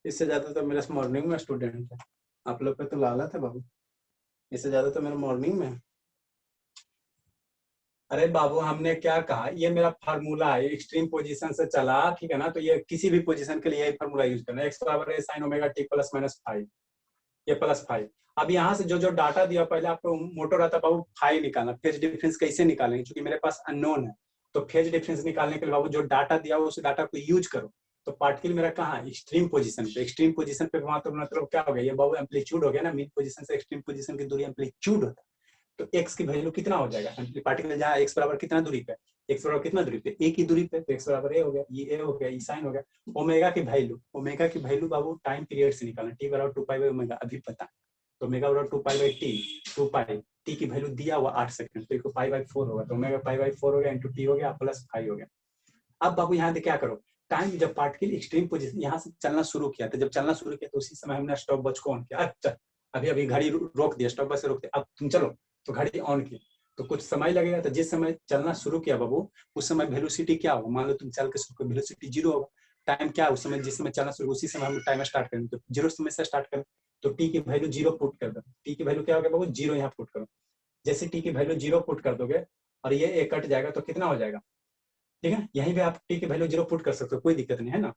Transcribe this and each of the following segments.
इससे ज्यादा तो मेरा मॉर्निंग में स्टूडेंट है, आप लोग पे तो लालत है बाबू, इससे ज्यादा तो मेरा मॉर्निंग में है। अरे बाबू हमने क्या कहा, ये मेरा फार्मूला है, एक्सट्रीम पोजीशन से चला, ठीक है ना, तो ये किसी भी पोजीशन के लिए यही फार्मूला यूज करना है, एक्स बराबर है sign omega t plus minus five, ये प्लस फाइव। अब यहाँ से जो जो डाटा दिया, पहले आपको मोटो रहता बाबू फाइव निकालना, फेज डिफरेंस कैसे निकालेंगे, क्योंकि मेरे पास अननोन है, तो फेज डिफरेंस निकालने के लिए बाबू जो डाटा दिया उस डाटा को यूज करो। तो पार्टिकल मेरा कहाँ है, एक्सट्रीम पोजीशन पे, एक्सट्रीम पोजीशन पे वहां, तो मतलब क्या हो गया, ये बाबू एम्पलीट्यूड हो गया ना, मिड पोजीशन से एक्सट्रीम पोजीशन की दूरी एम्पलीट्यूड होता है। तो एक्स की वैल्यू कितना हो जाएगा, पार्टिकल जहाँ एक्स बराबर कितना दूरी पे, एक्स बराबर कितना दूरी पे, ए की दूरी पे, तो एक्स बराबर ए हो गया, ये ए हो गया, ये साइन हो गया। ओमेगा की वैल्यू, ओमेगा की वैल्यू बाबू टाइम पीरियड से निकालना, टी बराबर 2 पाई बाई ओमेगा अभी पता, तो ओमेगा बराबर 2 pi by T, 2 pi, T की वैल्यू दिया हुआ 8 सेकंड, तो पाई बाई 4 होगा, तो ओमेगा पाई बाई 4 हो गया इंटू टी हो गया प्लस 5 हो गया। अब बाबू यहाँ क्या करो, टाइम जब पार्टिकल एक्सट्रीम पोजीशन यहाँ से चलना शुरू किया, तो जब चलना शुरू किया तो उसी समय हमने स्टॉप वॉच को ऑन किया, अच्छा अभी अभी घड़ी रोक दिया, स्टॉप वॉच से रोक दिया, अब तुम चलो, तो घड़ी ऑन की, तो कुछ समय लगेगा, तो जिस समय चलना शुरू किया बाबू उस समय वेलोसिटी क्या होगा, मान लो तुम चल के शुरू, वेलोसिटी 0 होगा। टाइम क्या उस समय, जिस समय चलना शुरू उसी समय हम टाइम स्टार्ट करेंगे, तो 0 समय से स्टार्ट करें, तो टी की वैल्यू 0 पुट कर दो, टी की वैल्यू क्या होगा बाबू 0 यहाँ पुट करो, जैसे टी की वैल्यू 0 पुट कर दोगे और ये ए कट जाएगा तो कितना हो जाएगा, ठीक है, यहीं पे आप टी की वैल्यू 0 पुट कर सकते हो, कोई दिक्कत नहीं है ना,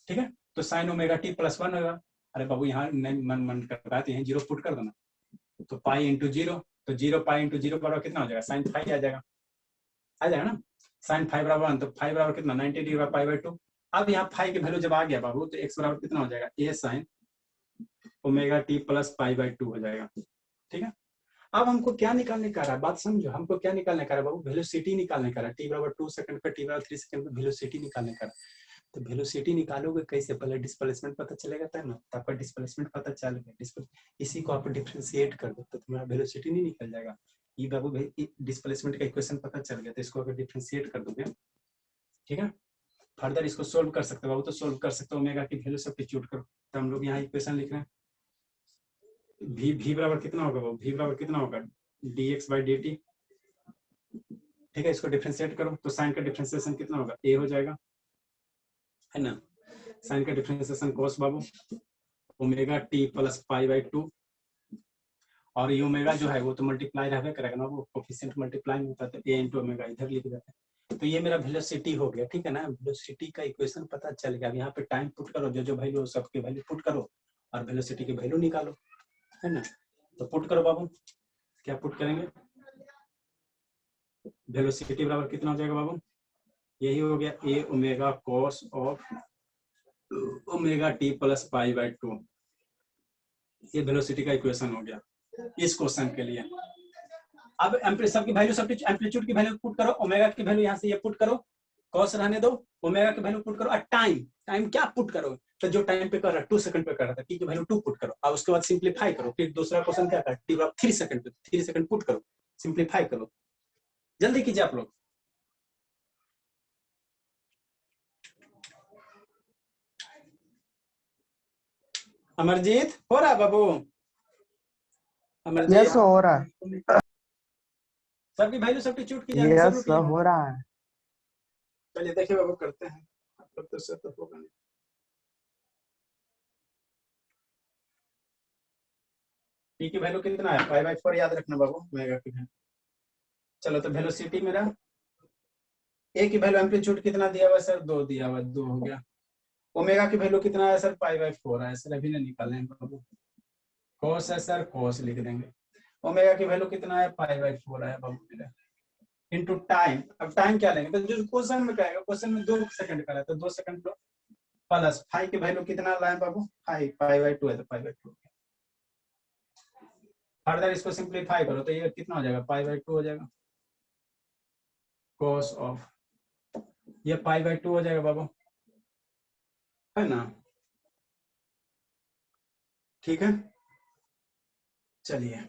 ठीक है, तो साइन ओमेगा टी प्लस 1 होगा। अरे बाबू यहाँ मन कर रहा है तो यहीं 0 पुट कर देना, तो पाई इंटू 0, तो 0 पाई इंटू 0 बराबर कितना हो जाएगा, साइन 5 आ जाएगा ना, साइन 5 बराबर 1, तो 5 बराबर कितना 90 डिवाइड पाई बाई 2। अब यहाँ 5 की वैल्यू जब आ गया बाबू, तो एक्स बराबर कितना हो जाएगा, A sine omega t plus pi by 2 हो जाएगा, ठीक है। अब हमको क्या निकालने का रहा है, बात समझो, हमको क्या निकालने का रहा है बाबू, वेलोसिटी निकालने का रहा है, टी बराबर 2 सेकंड पे, टी बराबर 3 सेकंड पे वेलोसिटी निकालने का रहा है। तो वेलोसिटी निकालोगे कैसे, पहले डिस्प्लेसमेंट पता चलेगा तब ना, तो आपका डिस्प्लेसमेंट पता चल गया, इसी को आप डिफरेंशिएट कर दो तो तुम्हारा वेलोसिटी नहीं निकल जाएगा। ये बाबू भाई डिस्प्लेसमेंट का इक्वेशन पता चल गया, तो इसको अगर डिफरेंशिएट कर दोगे, ठीक है, फर्दर इसको सोल्व कर सकते हो बाबू, तो सोल्व कर सकते हो, ओमेगा की वैल्यू सब्स्टिट्यूट करो, तो हम लोग यहाँ इक्वेशन लिख रहे हैं, v बराबर कितना होगा बाबू, v बराबर कितना होगा dx बाई dt, ठीक है, इसको डिफरेंशिएट करो, तो साइन का डिफरेंशिएशन कितना होगा, a हो जाएगा, है ना, साइन का differentiation cos Babu omega t plus pi by 2, और ये ओमेगा जो है वो तो मल्टीप्लाई रहने करेगा ना, वो कोफिशिएंट मल्टीप्लाई होता है, तो a इंटू ओमेगा इधर लिख देते हैं, तो ये मेरा वेलोसिटी हो गया, ठीक है ना, वेलोसिटी का इक्वेशन पता चल गया। अब यहाँ पे टाइम पुट करो, जो जो वैल्यू सबके वैल्यू पुट करो और वेलोसिटी की वैल्यू निकालो, है ना, तो पुट करो बाबू, क्या पुट करेंगे, वेलोसिटी बराबर कितना हो जाएगा बाबू, यही हो गया A omega cos of omega t plus pi by 2, ये वेलोसिटी का इक्वेशन हो गया इस क्वेश्चन के लिए। अब सब की वैल्यू, सब एम्पलीट्यूड की वैल्यू पुट करो, ओमेगा की वैल्यू यहाँ से ये पुट करो, कॉस रहने दो, ओमेगा की वैल्यू पुट करो, और टाइम, टाइम क्या पुट करो, तो जो टाइम पे कर रहा है 2 सेकंड पे कर रहा था, टी की वैल्यू 2 पुट करो, और उसके बाद सिंप्लीफाई करो, फिर दूसरा क्वेश्चन क्या था, टी बराबर 3 सेकंड पे, 3 सेकंड पुट करो, सिंप्लीफाई करो, जल्दी कीजिए आप लोग। अमरजीत हो रहा है बाबू, अमरजीत यस हो रहा है, सबकी वैल्यू सब्स्टिट्यूट कीजिए, यस हो रहा है। चलिए देखिए बाबू करते हैं, आप लोग तो से तो होगा नहीं, टी की वैल्यू कितना है, पाई बाई 4 याद रखना बाबू, ओमेगा की वैल्यू। चलो तो वेलोसिटी मेरा, ए की वैल्यू एम्पलीट्यूड कितना दिया हुआ सर, 2 दिया हुआ, 2 हो गया। ओमेगा की वैल्यू कितना है सर, पाई बाई 4 है सर, अभी नहीं निकालने बाबू, कॉस है सर, कॉस लिख देंगे, ओमेगा की वैल्यू कितना है, पाई बाई 4 है बाबू मेरा, इनटू टाइम। अब टाइम क्या लेंगे, तो जो क्वेश्चन में कहेगा, क्वेश्चन में 2 सेकंड का है, तो 2 सेकंड प्लस 5 की वैल्यू कितना लाए बाबू, 5 पाई बाई 2 है, तो पाई बाई 2। फर्दर इसको सिंप्लीफाई करो, तो ये कितना हो जाएगा, पाई बाई 2 हो जाएगा, कॉस ऑफ, ये पाई बाई 2 हो जाएगा बाबू, है ना, ठीक है। चलिए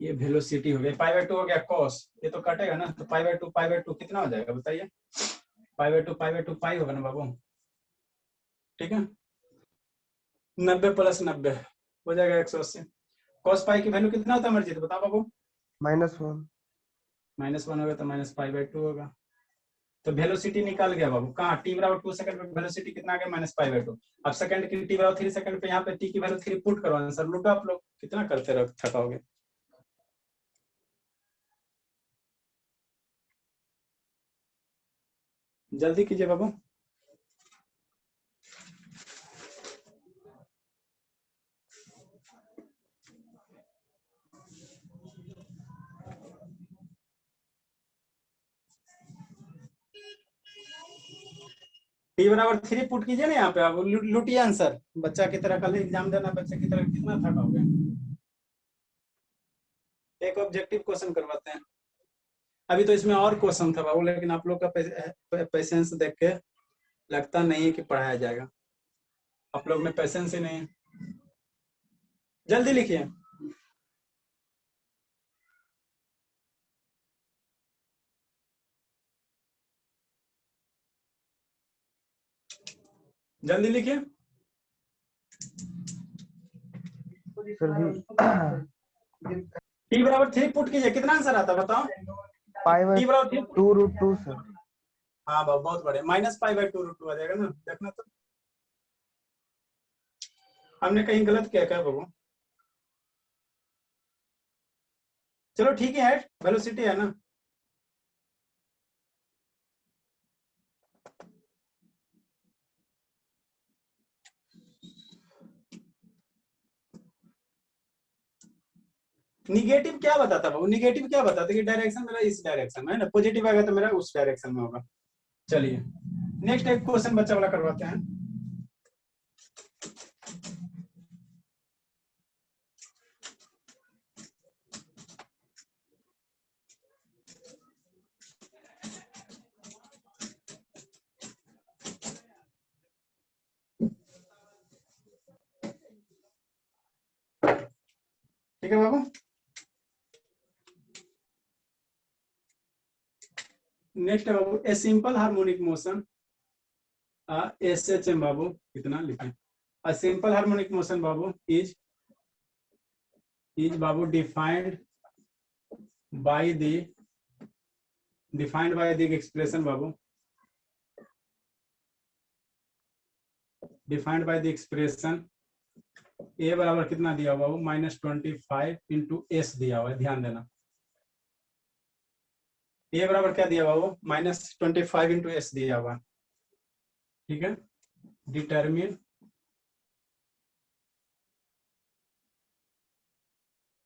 ये वेलोसिटी हो गया, पाई बाई 2 हो गया, कॉस ये तो कटेगा ना, तो पाई बाई 2 कितना हो जाएगा बताइए, पाई बाई 2 पाई होगा ना बाबू, ठीक है, 90 प्लस 90 हो जाएगा 180, कॉस पाई की वैल्यू कितना होता है मर्जी, बताओ बाबू, -1 -1 होगा तो माइनस पाई बाई 2 होगा, तो वेलोसिटी निकल गया बाबू, कहाँ टी बराबर 2 सेकंड पे वेलोसिटी कितना आ गया -π/2। अब सेकंड की टी बराबर 3 सेकंड पे यहाँ पे टी की वैल्यू 3 पुट करो, आंसर लूटो आप लोग, कितना करते रहो थकाओगे। जल्दी कीजिए बाबू। टी बराबर 3 पुट कीजिए ना यहाँ पे, आप लूटिए आंसर। बच्चा की तरह कल एग्जाम देना, बच्चे की तरह कितना थकाओगे। एक ऑब्जेक्टिव क्वेश्चन करवाते हैं। अभी तो इसमें और क्वेश्चन था बाबू, लेकिन आप लोग का पेशेंस देख के लगता नहीं है कि पढ़ाया जाएगा। आप लोग में पेशेंस ही नहीं है। जल्दी लिखिए। जल्दी लिखिए। टी बराबर 3 पुट कीजिए, कितना आंसर आता बताओ। टी बराबर 2√2 सर। हाँ बाबू बहुत बढ़िया, -π/2√2 आ जाएगा ना, देखना तो। हमने कहीं गलत किया क्या बाबू? चलो ठीक है, वेलोसिटी है ना। निगेटिव क्या बताता बाबू? निगेटिव क्या बताता कि डायरेक्शन मेरा इस डायरेक्शन में है ना, पॉजिटिव आएगा तो मेरा उस डायरेक्शन में होगा। चलिए नेक्स्ट एक क्वेश्चन बच्चा वाला करवाते हैं। ठीक है बाबू। नेक्स्ट है बाबू, a simple harmonic motion SHM बाबू, कितना लिखें। A simple harmonic motion Babu is Babu defined by the expression Babu, defined by the expression A बराबर कितना दिया हुआ बाबू, -25 इंटू S दिया हुआ है, ध्यान देना। A बराबर क्या दिया बाबू, -25 इंटू S दिया हुआ, ठीक है।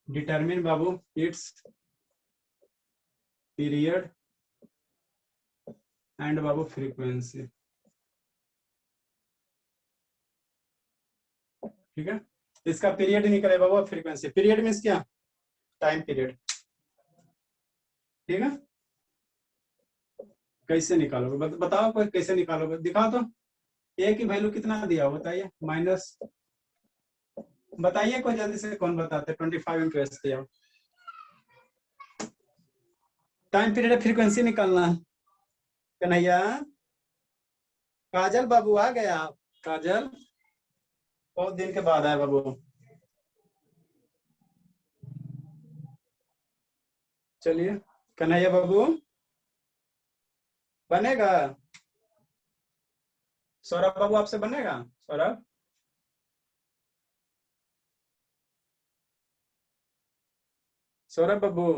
Determine Babu it's period and Babu frequency, ठीक है। इसका पीरियड निकले बाबू, फ्रीक्वेंसी। पीरियड मीन्स क्या, टाइम पीरियड, ठीक है। कैसे निकालोगे बताओ, कोई कैसे निकालोगे दिखाओ तो। ए की वैल्यू कितना दिया हो बताइए, माइनस, बताइए कोई जल्दी से, कौन बताते। 25 इंटू एस दिया। टाइम पीरियड फ्रीक्वेंसी निकालना है कन्हैया। काजल बाबू आ गया, काजल बहुत दिन के बाद आया बाबू। चलिए कन्हैया बाबू बनेगा, सौरभ बाबू आपसे बनेगा, सौरभ। सौरभ बाबू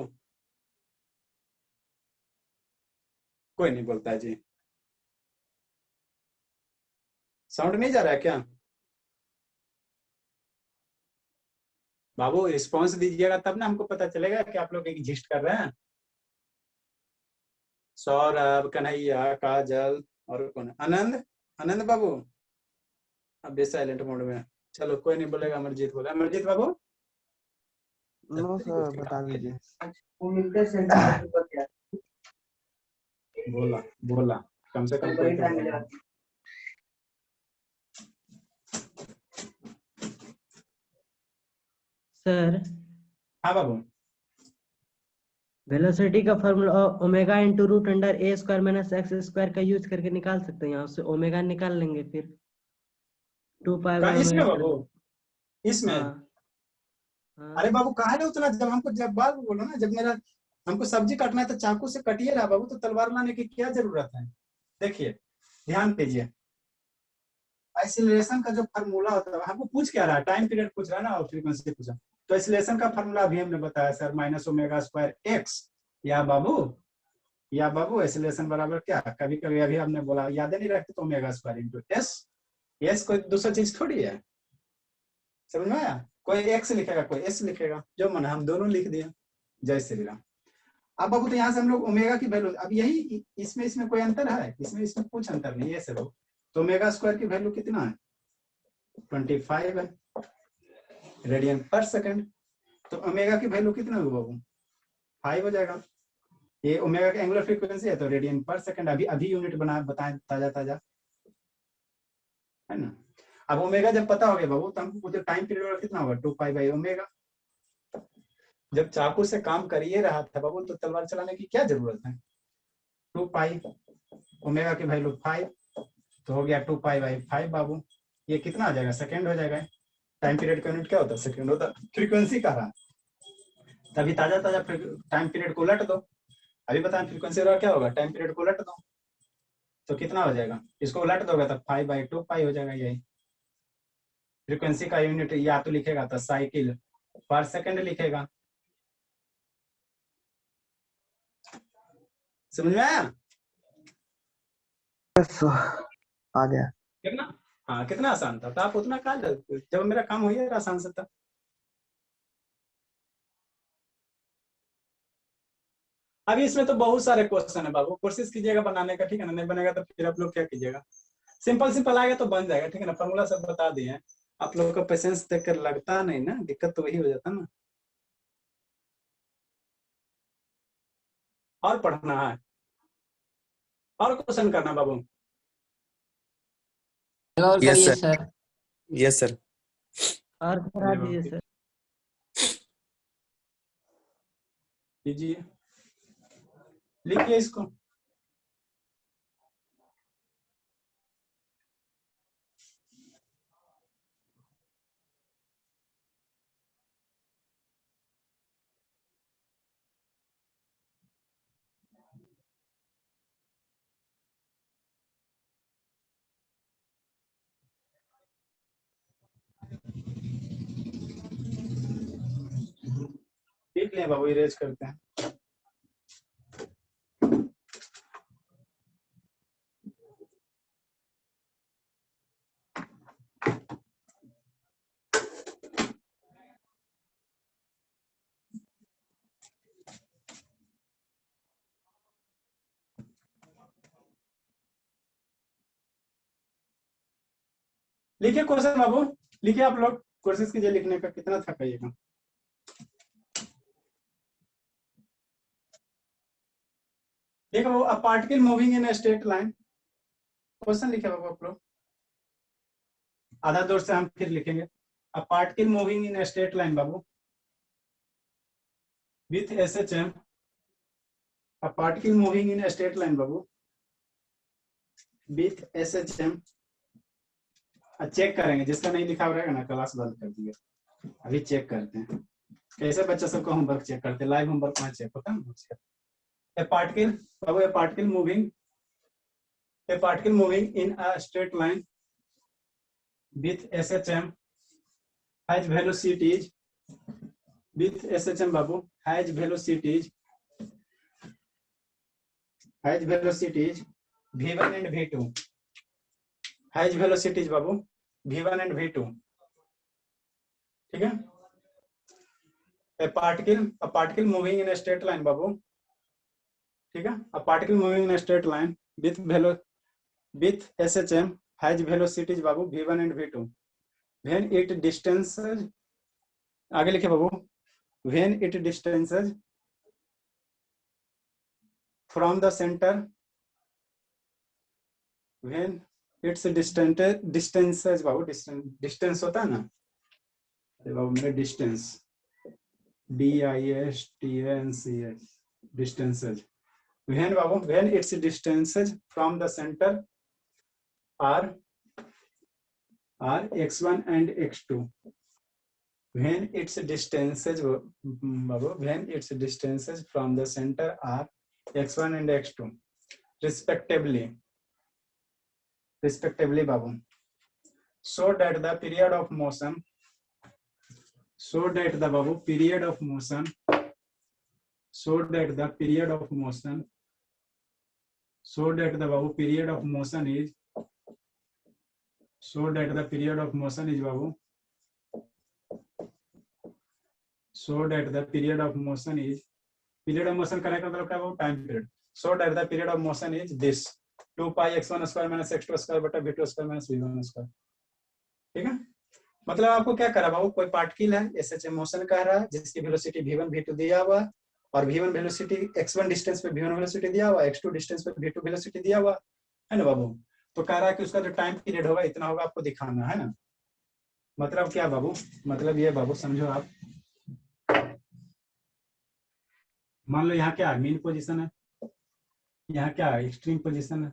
कोई नहीं बोलता है जी, साउंड नहीं जा रहा है क्या बाबू? रिस्पॉन्स दीजिएगा तब ना हमको पता चलेगा कि आप लोग एग्जिस्ट कर रहे हैं। सौरभ, कन्हैया, काजल और कौन, आनंद, आनंद बाबू अब भी साइलेंट मोड में। चलो कोई नहीं बोलेगा, अमरजीत बोला। अमरजीत बाबू नो सर, बता दीजिए। बोला बोला कम से कम कोई तो बोला। सर हाँ बाबू, वेलोसिटी का formula omega into root under a square minus x square का यूज करके निकाल सकते हैं। यहाँ से ओमेगा निकाल लेंगे, फिर 2π इसमें बाबू, इसमें अरे बाबू कहा है उतना, जब हमको जब बात बोलो ना, जब मेरा हमको सब्जी काटना है तो चाकू से कटिए ना बाबू, तो तलवार लाने की क्या जरूरत है। देखिए ध्यान दीजिए, एक्सीलरेशन का जो फार्मूला होता है, हमको पूछ क्या रहा है, टाइम पीरियड पूछ रहा है ना और फ्रीक्वेंसी पूछा। तो एक्सीलरेशन का फार्मूला अभी हमने बताया sir, minus omega square x. या बाबू एक्सीलरेशन बराबर क्या, कभी कभी अभी हमने बोला याद नहीं रखते तो omega square into S. S कोई दूसरा चीज थोड़ी है, समझ में आया? कोई एक्स लिखेगा कोई एस लिखेगा, जो मन हम दोनों लिख दिया। जय श्री राम। अब बाबू तो यहाँ से हम लोग ओमेगा की वैल्यू, अब यही इसमें कोई अंतर है, इसमें कुछ अंतर नहीं है सर। तो ओमेगा स्क्वायर की वैल्यू कितना है, 25 है रेडियन पर सेकंड। तो ओमेगा की वैल्यू कितना होगा बाबू, 5 हो जाएगा। ये ओमेगा का एंगुलर फ्रीक्वेंसी है तो रेडियन पर सेकंड, अभी यूनिट बना बताएं ताजा है ना। अब ओमेगा जब पता हो गया बाबू तो हमको पूछे टाइम पीरियड कितना होगा, 2 पाई बाई ओमेगा। जब चाकू से काम करिए रहा था बाबू तो तलवार चलाने की क्या जरूरत है। 2 पाई ओमेगा की वैल्यू 5 तो हो गया 2 पाई बाई 5 बाबू। ये कितना आ जाएगा, सेकंड हो जाएगा। टाइम पीरियड का यूनिट क्या होता है, सेकंड होता है। फ्रीक्वेंसी का रहा तभी ताजा टाइम पीरियड को उलट दो। अभी बताएं फ्रीक्वेंसी क्या होगा, टाइम पीरियड को उलट दो तो कितना हो जाएगा, इसको उलट दोगे तो 5 बाई 2 पाई हो जाएगा। यही फ्रीक्वेंसी का यूनिट या तो लिखेगा तो साइकिल पर सेकंड लिखेगा। समझ में आया? आ गया। कितना, हाँ कितना आसान था, तो आप उतना काल जब मेरा काम हो गया आसान से था। अभी इसमें तो बहुत सारे क्वेश्चन है बाबू, कोशिश कीजिएगा बनाने का, ठीक है ना। नहीं बनेगा तो फिर आप लोग क्या कीजिएगा, सिंपल आएगा तो बन जाएगा, ठीक है ना। फॉर्मूला सब बता दिए हैं, आप लोगों का पेशेंस देखकर लगता नहीं ना, दिक्कत तो वही हो जाता ना। और पढ़ना है, और क्वेश्चन करना बाबू। और यस करिए सर, सर। Yes sir. और करा दीजिए सर। कीजिए, लिखिए इसको। लिख लें बाबू, इरेज करते हैं। लिखिए क्वेश्चन बाबू, लिखिए आप लोग, कोशिश कीजिए लिखने का, कितना थकाइएगा। देखो वो, अ particle moving in straight line, question लिखे बाबू आप लोग। आधा दूर से हम फिर लिखेंगे, a particle moving in straight line बाबू with SHM, a particle moving in straight line बाबू विथ SHM। चेक करेंगे, जिसका नहीं लिखा रहेगा ना क्लास बंद कर दिए। अभी चेक करते हैं कैसे बच्चा सबका होमवर्क चेक करते हैं, लाइव होमवर्क में चेक होता है। A particle, a particle moving in a straight line with SHM has velocities, with SHM babu has velocities v1 and v2, has velocities babu v1 and v2, ठीक है। A particle moving in a straight line babu, ठीक है। A particle moving in a straight line with SHM has velocities babu v1 and v2 when it distances, आगे लिखे बाबू, when it distances from the center, when its distances Babu, distance होता है ना बाबू, मेरे distance DISTANCE distances, when Babu, when its distances from the center are x1 and x2, when its distances babu, when its distances from the center are x1 and x2 respectively, respectively babu, so that the period of motion, so that the babu period of motion, so that the period of motion, so that the babu period of motion is, so that the period of motion is babu, so that the period of motion is, period of motion करने का मतलब क्या बाबू, time period, so that the period of motion is this 2 pi x1 square minus x2 square बटा v2 square minus v1 square, ठीक है। मतलब आपको क्या करा बाबू, कोई पार्टिकल है एसएचएम मोशन कह रहा है जिसकी वेलोसिटी v1 v2 दिया हुआ है, और v1 वेलोसिटी x1 डिस्टेंस पे v1 वेलोसिटी दिया हुआ, x2 डिस्टेंस पे v2 वेलोसिटी दिया हुआ है ना बाबू। तो कह रहा है कि उसका जो टाइम पीरियड होगा इतना होगा, आपको दिखाना है ना। मतलब क्या बाबू, मतलब ये बाबू समझो आप, मान लो यहाँ क्या मीन पोजीशन है, यहाँ क्या एक्सट्रीम पोजीशन है,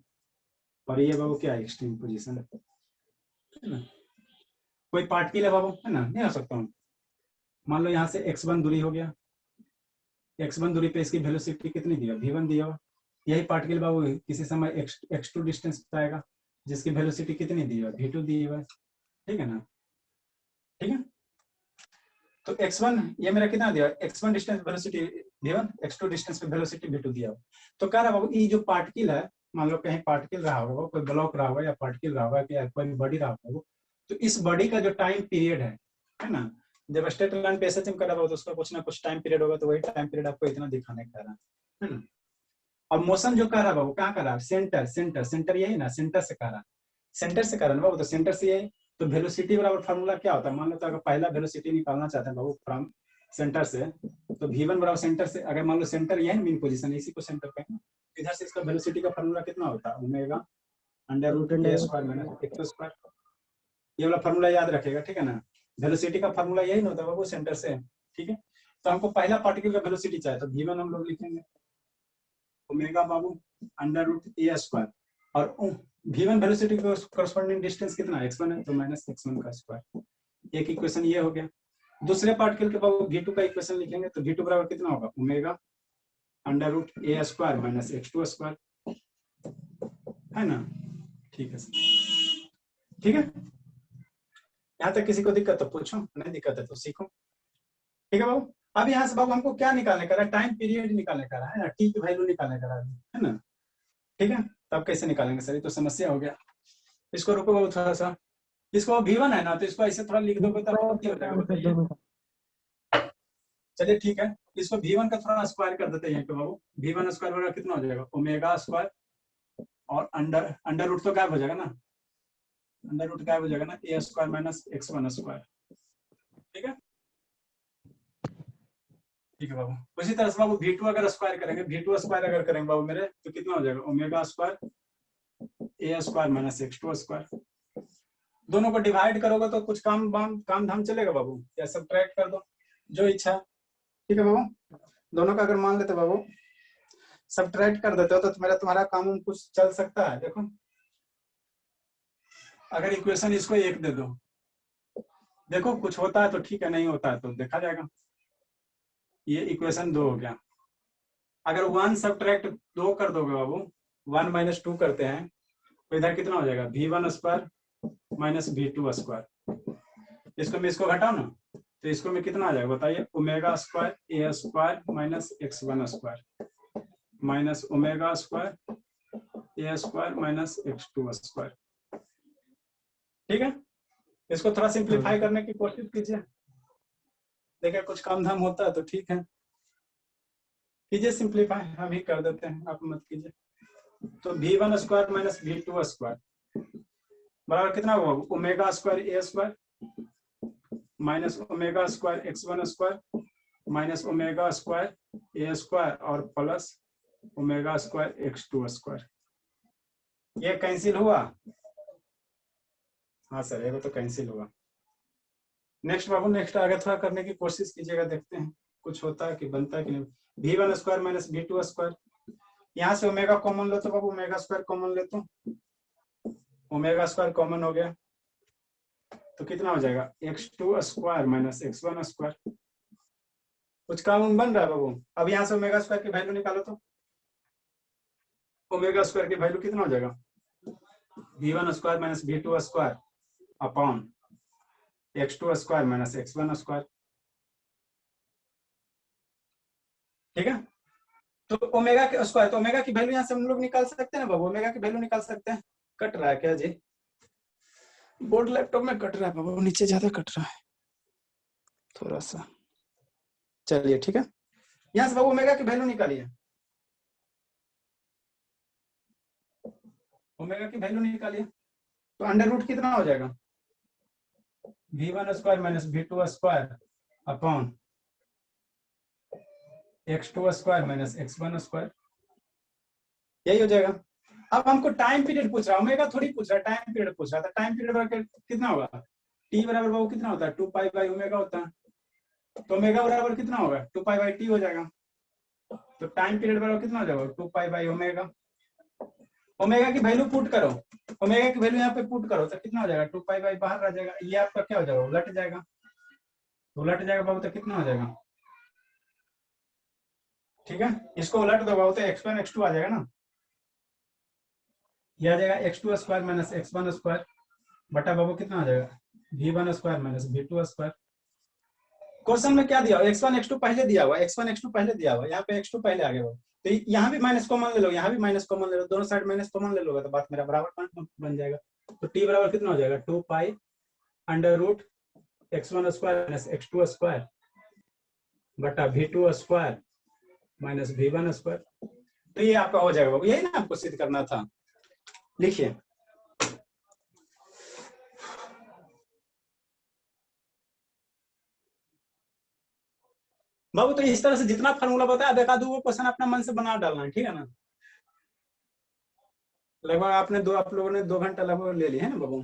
और ये बाबू क्या एक्सट्रीम पोजीशन है ना। कोई पार्टिकल है बाबू, है ना, नहीं हो सकता हूँ। मान लो यहाँ से x1 दूरी हो गया, x1 दूरी पे इसकी वेलोसिटी कितनी दी है, v1 दिया हुआ। यही पार्टिकल बाबू किसी समय x2 डिस्टेंस पे आएगा जिसकी वेलोसिटी कितनी दी है, v2 दी हुआ है, ठीक है ना, ठीक है। तो x1 ये मेरा कितना दिया, x1 distance velocity v1, x2 distance पे वेलोसिटी v2 दिया हुआ। तो कह रहा बाबू ये जो पार्टिकल है, मान लो कहीं पार्टिकल रहा होगा, कोई ब्लॉक रहा होगा या पार्टिकल रहा होगा या कोई बॉडी रहा होगा, तो इस बॉडी का जो टाइम पीरियड है ना, जब स्ट्रेट लाइन पे एसएचएम कर रहा हो तो उसका कुछ ना कुछ टाइम पीरियड होगा, तो वही टाइम पीरियड आपको इतना दिखाने का है ना। और मोशन जो कर रहा बाबू कहाँ कर रहा है, सेंटर, सेंटर, सेंटर यही ना, सेंटर से कर रहा है, सेंटर से कर रहा है बाबू, तो सेंटर से यही। तो वेलोसिटी बराबर फार्मूला क्या होता है, मान लो तो अगर पहला वेलोसिटी निकालना चाहते हैं बाबू फ्रॉम सेंटर से, तो v1 बराबर सेंटर से, अगर मान लो सेंटर यही मेन पोजीशन है, इसी को सेंटर कहेंगे, इधर से इसका वेलोसिटी का फार्मूला कितना होता है, omega under root a square minus x square. ये वाला फार्मूला याद रखेगा, ठीक है ना। वेलोसिटी का फार्मूला यही ना होता है बाबू, सेंटर से, ठीक है। तो हमको पहला पार्टिकल का वेलोसिटी चाहिए, तो v1 हम लोग लिखेंगे ओमेगा बाबू अंडर रूट a स्क्वायर, और v1 वेलोसिटी का करस्पॉन्डिंग डिस्टेंस कितना x1 है, तो माइनस x1 का स्क्वायर। एक इक्वेशन ये हो गया। दूसरे पार्टिकल के बाबू v2 का इक्वेशन लिखेंगे, तो v2 बराबर कितना होगा, omega under root a square minus x2 square, है ना, ठीक है, ठीक है। यहाँ तक किसी को दिक्कत तो पूछो, नहीं दिक्कत है तो सीखो, ठीक है बाबू। अब यहाँ से बाबू हमको क्या निकालने का रहा, टाइम पीरियड निकालने का रहा है ना, टी की वैल्यू निकालने का रहा है ना, ठीक है। तब कैसे निकालेंगे सर, ये तो समस्या हो गया। इसको रुको बाबू थोड़ा सा, इसको v1 है ना, तो इसको ऐसे थोड़ा लिख दोगे तो क्या हो जाएगा बताइए। चलिए ठीक है, इसको v1 का थोड़ा स्क्वायर कर देते हैं बाबू, v1 स्क्वायर वगैरह कितना हो जाएगा, ओमेगा स्क्वायर, और अंडर रूट तो गायब हो जाएगा ना, अंडर रूट गायब हो जाएगा ना, a square minus x1 square, ठीक है, ठीक है बाबू। उसी तरह से बाबू v2 अगर स्क्वायर करेंगे, v2 स्क्वायर अगर करेंगे बाबू मेरे, तो कितना हो जाएगा, omega square a square minus x2 square. दोनों को डिवाइड करोगे तो कुछ काम धाम चलेगा बाबू, या सब्ट्रैक्ट कर दो, जो इच्छा, ठीक है बाबू। दोनों का अगर मान लेते बाबू सब्ट्रैक्ट कर देते हो तो तुम्हारा काम कुछ चल सकता है। देखो अगर इक्वेशन इसको 1 दे दो, देखो कुछ होता है तो ठीक है, नहीं होता है तो देखा जाएगा। ये इक्वेशन 2 हो गया। अगर 1 सब्ट्रैक्ट 2 कर दोगे बाबू, 1 माइनस 2 करते हैं, तो इधर कितना हो जाएगा, v1 square minus v2 square. इसको मैं इसको घटाओ ना, तो इसको में कितना आ जाएगा बताइए, omega square a square minus x1 square minus omega square a square minus x2 square, ठीक है। इसको थोड़ा सिंप्लीफाई करने की कोशिश कीजिए, देखिए कुछ काम धाम होता है तो ठीक है, कीजिए सिंप्लीफाई, हम ही कर देते हैं, आप मत कीजिए। तो v1 square minus v2 square बराबर कितना होगा, omega square a square minus omega square x1 square minus omega square a square और plus omega square x2 square. ये कैंसिल हुआ, हाँ सर ये तो कैंसिल हुआ। नेक्स्ट बाबू, नेक्स्ट आगे थोड़ा करने की कोशिश कीजिएगा, देखते हैं कुछ होता है कि बनता है कि नहीं। v1 square minus v2 square, यहाँ से ओमेगा कॉमन लो तो बाबू ओमेगा स्क्वायर कॉमन ले, तो ओमेगा स्क्वायर कॉमन हो गया तो कितना हो जाएगा, x2 square minus x1 square. कुछ काम बन रहा है बाबू। अब यहाँ से ओमेगा स्क्वायर की वैल्यू निकालो, तो ओमेगा स्क्वायर की वैल्यू कितना हो जाएगा, v1 square minus v2 square upon x2 square minus x1 square. ठीक है, तो ओमेगा के स्क्वायर, तो ओमेगा की वैल्यू यहाँ से हम लोग निकाल सकते हैं ना बाबू, ओमेगा की वैल्यू निकाल सकते हैं। कट रहा है क्या जी? बोर्ड लैपटॉप में कट रहा है बाबू, नीचे ज्यादा कट रहा है थोड़ा सा। चलिए ठीक है, यहाँ से बाबू ओमेगा की वैल्यू निकालिए, ओमेगा की वैल्यू निकालिए। तो अंडर रूट कितना हो जाएगा? v1 square minus v2 square upon x2 square minus x1 square, यही हो जाएगा। अब हमको टाइम पीरियड पूछ रहा है, ओमेगा थोड़ी पूछ रहा है, टाइम पीरियड पूछ रहा था। टाइम पीरियड कितना होगा? t बराबर बाबू कितना होता है? 2 पाई बाई ओमेगा होता है। तो ओमेगा बराबर कितना होगा? 2 पाई बाई t हो जाएगा। तो टाइम पीरियड बराबर कितना हो जाएगा? 2 पाई बाई ओमेगा। ओमेगा की वैल्यू पुट करो, ओमेगा की वैल्यू यहाँ पे पुट करो तो कितना हो जाएगा? 2 पाई बाई बाहर रह जाएगा, ये आपका क्या हो जाएगा? उलट जाएगा। उलट जाएगा बाबू तो कितना हो जाएगा? ठीक है, इसको उलट दो बाबू तो x1 x2 आ जाएगा ना, ये आ जाएगा x2 square minus x1 square बटा बाबू कितना आ जाएगा? v1 square minus v2 square. Question में क्या दिया? x1 x2 पहले दिया हुआ, x1 x2 पहले दिया हुआ, यहाँ पे x2 पहले आ गया। तो यहाँ भी माइनस कॉमन ले लो, यहाँ भी माइनस कॉमन ले लो, दोनों साइड माइनस कॉमन ले लोगे तो बात मेरा बराबर बन जाएगा। तो t बराबर कितना हो जाएगा? 2 pi under root x1 square minus x2 square बटा v2 square minus v1 square. तो ये आपका हो जाएगा, यही ना आपको सिद्ध करना था। लिखिए, बाबू तो इस तरह से जितना फार्मूला बताया देखा दो वो क्वेश्चन अपना मन से बना डालना है, ठीक है ना। लगभग आपने आप लोगों ने 2 घंटा लगभग ले लिए है ना बाबू।